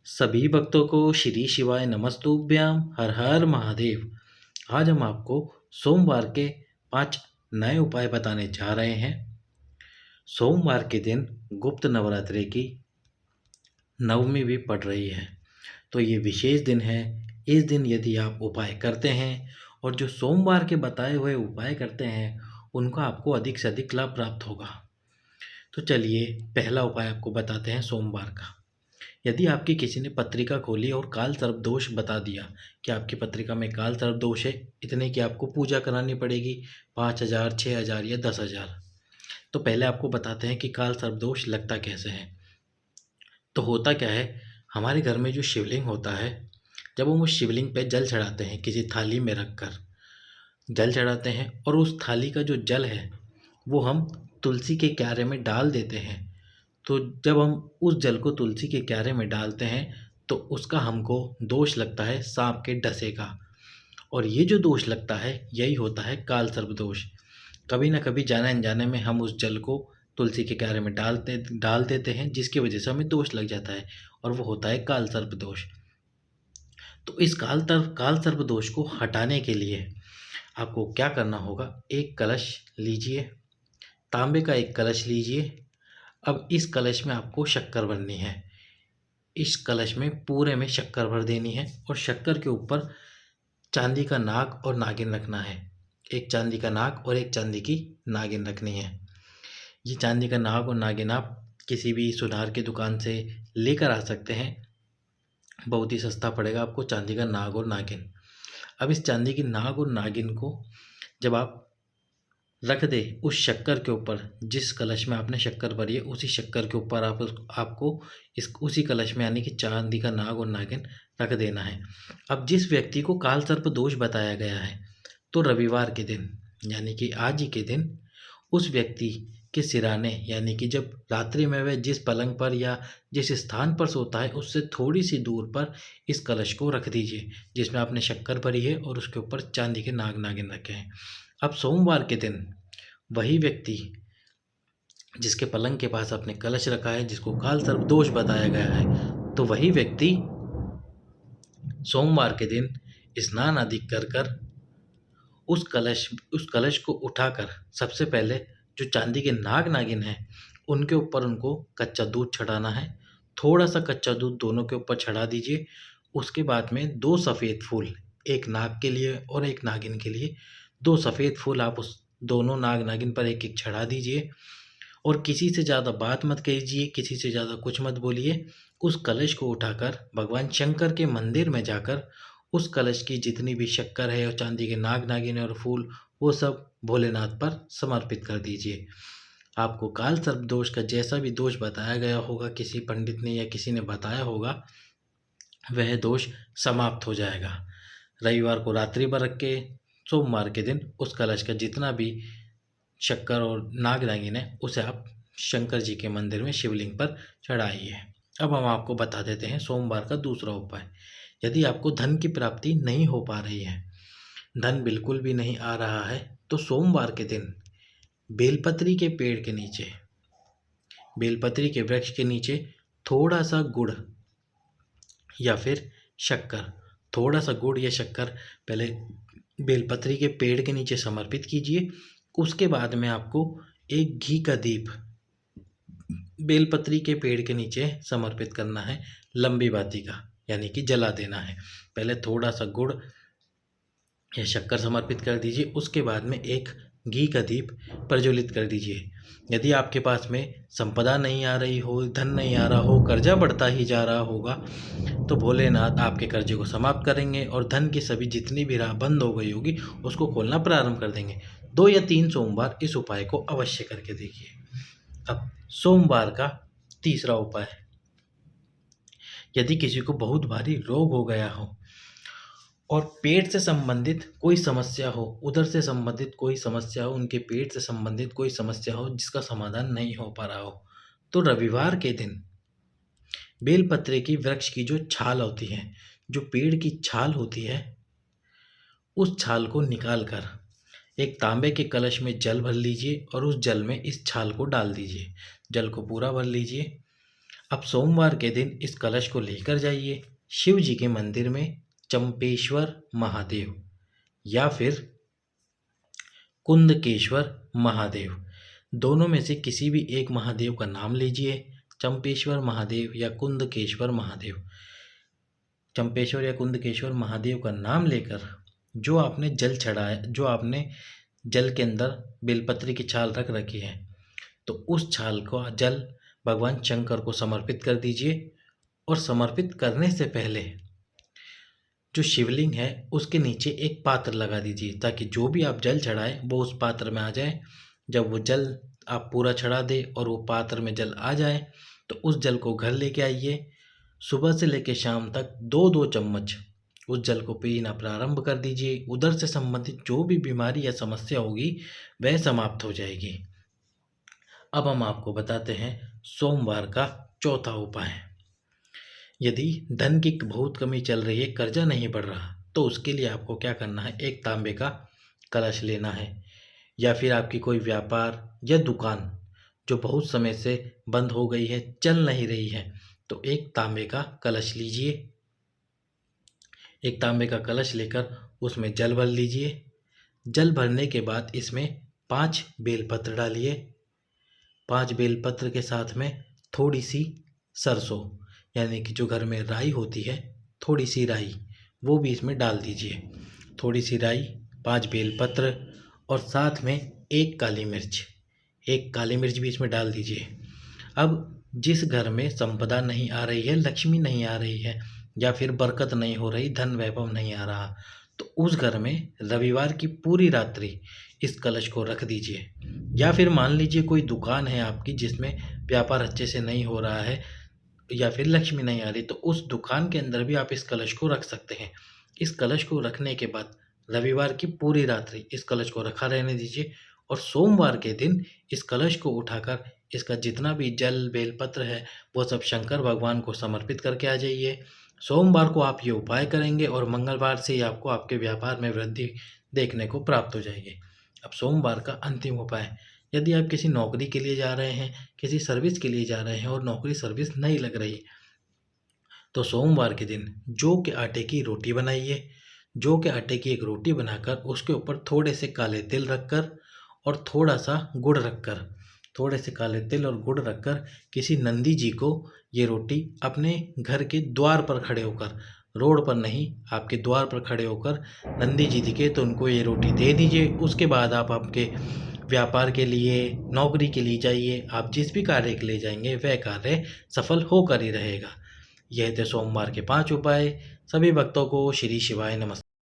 सभी भक्तों को श्री शिवाय नमस्तुभ्याम हर हर महादेव। आज हम आपको सोमवार के 5 नए उपाय बताने जा रहे हैं। सोमवार के दिन गुप्त नवरात्रि की नवमी भी पड़ रही है, तो ये विशेष दिन है। इस दिन यदि आप उपाय करते हैं और जो सोमवार के बताए हुए उपाय करते हैं उनका आपको अधिक से अधिक लाभ प्राप्त होगा। तो चलिए पहला उपाय आपको बताते हैं सोमवार का। यदि आपकी किसी ने पत्रिका खोली और काल सर्प दोष बता दिया कि आपकी पत्रिका में काल सर्प दोष है, इतने की आपको पूजा करानी पड़ेगी 5,000, 6,000 या 10,000। तो पहले आपको बताते हैं कि काल सर्प दोष लगता कैसे है। तो होता क्या है, हमारे घर में जो शिवलिंग होता है, जब हम उस शिवलिंग पे जल चढ़ाते हैं, किसी थाली में रख कर जल चढ़ाते हैं और उस थाली का जो जल है वो हम तुलसी के क्यारे में डाल देते हैं। तो जब हम उस जल को तुलसी के क्यारे में डालते हैं तो उसका हमको दोष लगता है सांप के डसे का। और ये जो दोष लगता है यही होता है काल सर्प दोष। कभी ना कभी जाने अनजाने में हम उस जल को तुलसी के क्यारे में डाल देते हैं, जिसकी वजह से हमें दोष लग जाता है और वो होता है काल सर्प दोष। तो इस काल सर्प दोष को हटाने के लिए आपको क्या करना होगा, एक कलश लीजिए, तांबे का एक कलश लीजिए। अब इस कलश में आपको शक्कर भरनी है। इस कलश में पूरे में शक्कर भर देनी है और शक्कर के ऊपर चांदी का नाग और नागिन रखना है। एक चांदी का नाग और एक चांदी की नागिन रखनी है। ये चांदी का नाग और नागिन आप किसी भी सुनार की दुकान से लेकर आ सकते हैं, बहुत ही सस्ता पड़ेगा आपको चांदी का नाग और नागिन। अब इस चांदी की नाग और नागिन को जब आप रख दे उस शक्कर के ऊपर, जिस कलश में आपने शक्कर भरी है उसी शक्कर के ऊपर आपको इस उसी कलश में यानी कि चांदी का नाग और नागिन रख देना है। अब जिस व्यक्ति को काल सर्प दोष बताया गया है, तो रविवार के दिन यानी कि आज ही के दिन उस व्यक्ति के सिराने यानी कि जब रात्रि में वह जिस पलंग पर या जिस स्थान पर सोता है उससे थोड़ी सी दूर पर इस कलश को रख दीजिए जिसमें आपने शक्कर भरी है और उसके ऊपर चांदी के नाग नागिन रखे हैं। अब सोमवार के दिन वही व्यक्ति जिसके पलंग के पास आपने कलश रखा है, जिसको काल सर्प दोष बताया गया है, तो वही व्यक्ति सोमवार के दिन स्नान आदि कर कर उस कलश को उठाकर सबसे पहले जो चांदी के नाग नागिन हैं उनके ऊपर उनको कच्चा दूध चढ़ाना है। थोड़ा सा कच्चा दूध दोनों के ऊपर चढ़ा दीजिए। उसके बाद में 2 सफ़ेद फूल, एक नाग के लिए और एक नागिन के लिए 2 सफ़ेद फूल आप उस दोनों नाग नागिन पर एक एक चढ़ा दीजिए। और किसी से ज़्यादा बात मत कीजिए, किसी से ज़्यादा कुछ मत बोलिए। उस कलश को उठाकर भगवान शंकर के मंदिर में जाकर उस कलश की जितनी भी शक्कर है और चांदी के नाग नागिन और फूल, वो सब भोलेनाथ पर समर्पित कर दीजिए। आपको काल सर्प दोष का जैसा भी दोष बताया गया होगा, किसी पंडित ने या किसी ने बताया होगा, वह दोष समाप्त हो जाएगा। रविवार को रात्रि भर रख के सोमवार के दिन उस कलश का जितना भी शक्कर और नाग नागिन है उसे आप शंकर जी के मंदिर में शिवलिंग पर चढ़ाइए। अब हम आपको बता देते हैं सोमवार का दूसरा उपाय। यदि आपको धन की प्राप्ति नहीं हो पा रही है, धन बिल्कुल भी नहीं आ रहा है, तो सोमवार के दिन बेलपत्री के पेड़ के नीचे, बेलपत्री के वृक्ष के नीचे थोड़ा सा गुड़ या फिर शक्कर, थोड़ा सा गुड़ या शक्कर पहले बेलपत्री के पेड़ के नीचे समर्पित कीजिए। उसके बाद में आपको एक घी का दीप बेलपत्री के पेड़ के नीचे समर्पित करना है, लंबी बाती का, यानी कि जला देना है। पहले थोड़ा सा गुड़ या शक्कर समर्पित कर दीजिए, उसके बाद में एक घी का दीप प्रज्वलित कर दीजिए। यदि आपके पास में संपदा नहीं आ रही हो, धन नहीं आ रहा हो, कर्जा बढ़ता ही जा रहा होगा, तो भोलेनाथ आपके कर्जे को समाप्त करेंगे और धन की सभी जितनी भी राह बंद हो गई होगी उसको खोलना प्रारंभ कर देंगे। 2 या 3 सोमवार इस उपाय को अवश्य करके देखिए। अब सोमवार का तीसरा उपाय, यदि किसी को बहुत भारी रोग हो गया हो और पेट से संबंधित कोई समस्या हो, उधर से संबंधित कोई समस्या हो, उनके पेट से संबंधित कोई समस्या हो जिसका समाधान नहीं हो पा रहा हो, तो रविवार के दिन बेलपत्र की वृक्ष की जो छाल होती है, जो पेड़ की छाल होती है, उस छाल को निकाल कर एक तांबे के कलश में जल भर लीजिए और उस जल में इस छाल को डाल दीजिए। जल को पूरा भर लीजिए। अब सोमवार के दिन इस कलश को लेकर जाइए शिव जी के मंदिर में चंपेश्वर महादेव या फिर कुंदकेश्वर महादेव, दोनों में से किसी भी एक महादेव का नाम लीजिए, चंपेश्वर महादेव या कुंदकेश्वर महादेव। चंपेश्वर या कुंदकेश्वर महादेव का नाम लेकर जो आपने जल चढ़ाया, जो आपने जल के अंदर बेलपत्री की छाल रख रखी है, तो उस छाल को जल भगवान शंकर को समर्पित कर दीजिए। और समर्पित करने से पहले जो शिवलिंग है उसके नीचे एक पात्र लगा दीजिए, ताकि जो भी आप जल चढ़ाएं वो उस पात्र में आ जाए। जब वो जल आप पूरा चढ़ा दे और वो पात्र में जल आ जाए तो उस जल को घर लेके आइए। सुबह से लेकर शाम तक 2-2 चम्मच उस जल को पीना प्रारंभ कर दीजिए। उधर से संबंधित जो भी बीमारी या समस्या होगी वह समाप्त हो जाएगी। अब हम आपको बताते हैं सोमवार का चौथा उपाय। यदि धन की बहुत कमी चल रही है, कर्जा नहीं बढ़ रहा, तो उसके लिए आपको क्या करना है, एक तांबे का कलश लेना है। या फिर आपकी कोई व्यापार या दुकान जो बहुत समय से बंद हो गई है, चल नहीं रही है, तो एक तांबे का कलश लीजिए। एक तांबे का कलश लेकर उसमें जल भर लीजिए। जल भरने के बाद इसमें 5 बेलपत्र डालिए। 5 बेलपत्र के साथ में थोड़ी सी सरसों, यानी कि जो घर में राई होती है, थोड़ी सी राई वो भी इसमें डाल दीजिए। थोड़ी सी राई, 5 बेलपत्र और साथ में एक काली मिर्च भी इसमें डाल दीजिए। अब जिस घर में संपदा नहीं आ रही है, लक्ष्मी नहीं आ रही है, या फिर बरकत नहीं हो रही, धन वैभव नहीं आ रहा, तो उस घर में रविवार की पूरी रात्रि इस कलश को रख दीजिए। या फिर मान लीजिए कोई दुकान है आपकी जिसमें व्यापार अच्छे से नहीं हो रहा है या फिर लक्ष्मी नहीं आ रही, तो उस दुकान के अंदर भी आप इस कलश को रख सकते हैं। इस कलश को रखने के बाद रविवार की पूरी रात्रि इस कलश को रखा रहने दीजिए और सोमवार के दिन इस कलश को उठाकर इसका जितना भी जल बेलपत्र है वो सब शंकर भगवान को समर्पित करके आ जाइए। सोमवार को आप ये उपाय करेंगे और मंगलवार से ही आपको आपके व्यापार में वृद्धि देखने को प्राप्त हो जाएगी। अब सोमवार का अंतिम उपाय, यदि आप किसी नौकरी के लिए जा रहे हैं, किसी सर्विस के लिए जा रहे हैं और नौकरी सर्विस नहीं लग रही, तो सोमवार के दिन जौ के आटे की रोटी बनाइए। जौ के आटे की एक रोटी बनाकर उसके ऊपर थोड़े से काले तिल रखकर और थोड़ा सा गुड़ रखकर, थोड़े से काले तिल और गुड़ रखकर किसी नंदी जी को ये रोटी अपने घर के द्वार पर खड़े होकर, रोड पर नहीं, आपके द्वार पर खड़े होकर नंदी जी दिखे तो उनको ये रोटी दे दीजिए। उसके बाद आप आपके व्यापार के लिए, नौकरी के लिए जाइए। आप जिस भी कार्य के लिए जाएंगे वह कार्य सफल होकर ही रहेगा। यह थे सोमवार के 5 उपाय। सभी भक्तों को श्री शिवाय नमस्ते।